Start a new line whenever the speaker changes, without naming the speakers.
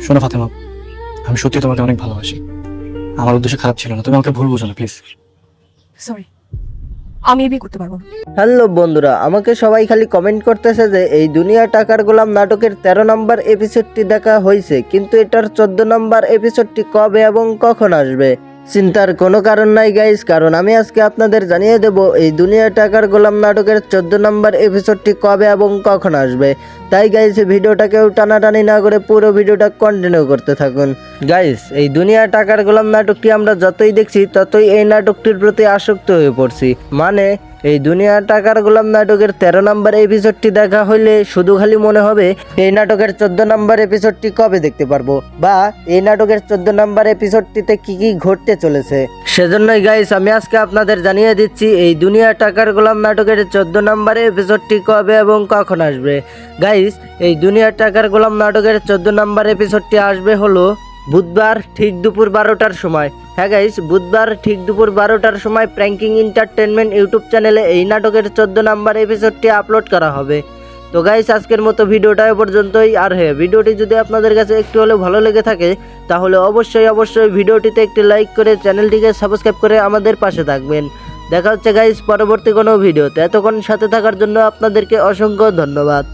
শোনো ফাতেমা, আমি সত্যি তোমাকে অনেক ভালোবাসি। আমার উদ্দেশ্য খারাপ ছিল না, তুমি আমাকে ভুল বুঝো না প্লিজ।
সরি, আমি এই বিয়ে করতে পারবো না।
হ্যালো বন্ধুরা, আমাকে সবাই খালি কমেন্ট করতেছে যে এই দুনিয়া টাকার গোলাম নাটকের 13 নম্বর এপিসোডটি দেখা হয়েছে, কিন্তু এটার 14 নম্বর এপিসোডটি কবে এবং কখন আসবে চিন্তার কোনো কারণ নাই গাইস, কারণ আমি আজকে আপনাদের জানিয়ে দেব এই দুনিয়া টাকার গোলাম নাটকের 14 নম্বর এপিসোডটি কবে এবং কখন আসবে। তাই গাইস ভিডিওটাকেও টানাটানি না করে পুরো ভিডিওটা কন্টিনিউ করতে থাকুন। গাইস, এই দুনিয়া টাকার গোলাম নাটকটি আমরা যতই দেখছি ততই এই নাটকটির প্রতি আসক্ত হয়ে পড়ছি। মানে এই দুনিয়া টাকার গোলাম নাটকের 13 নম্বর এপিসোডটি দেখা হইলে শুধু খালি মনে হবে এই নাটকের 14 নম্বর এপিসোডটি কবে দেখতে পারবো, বা এই নাটকের 14 নম্বর এপিসোডটিতে কি কি ঘটতে চলেছে। সেজন্যই গাইস আমি আজকে আপনাদের জানিয়ে দিচ্ছি এই দুনিয়া টাকার গোলাম নাটকের 14 নম্বর এপিসোডটি কবে এবং কখন আসবে। গাইস, এই দুনিয়া টাকার গোলাম নাটকের 14 নম্বর এপিসোডটি আসবে হলো বুধবার ঠিক দুপুর 12টার সময়। হ্যাঁ গাইস, বুধবার ঠিক দুপুর 12টার সময় প্র্যাঙ্কিং এন্টারটেনমেন্ট ইউটিউব চ্যানেলে এই নাটকের 14 নম্বর এপিসোডটি আপলোড করা হবে। তো গাইস, আজকের মতো ভিডিওটা এ পর্যন্তই। আর হ্যাঁ, ভিডিওটি যদি আপনাদের কাছে একটু হলেও ভালো লেগে থাকে তাহলে অবশ্যই ভিডিওটিতে একটি লাইক করে চ্যানেলটিকে সাবস্ক্রাইব করে আমাদের পাশে থাকবেন। দেখা হচ্ছে গাইস পরবর্তী কোনো ভিডিওতে। এতক্ষণ সাথে থাকার জন্য আপনাদেরকে অসংখ্য ধন্যবাদ।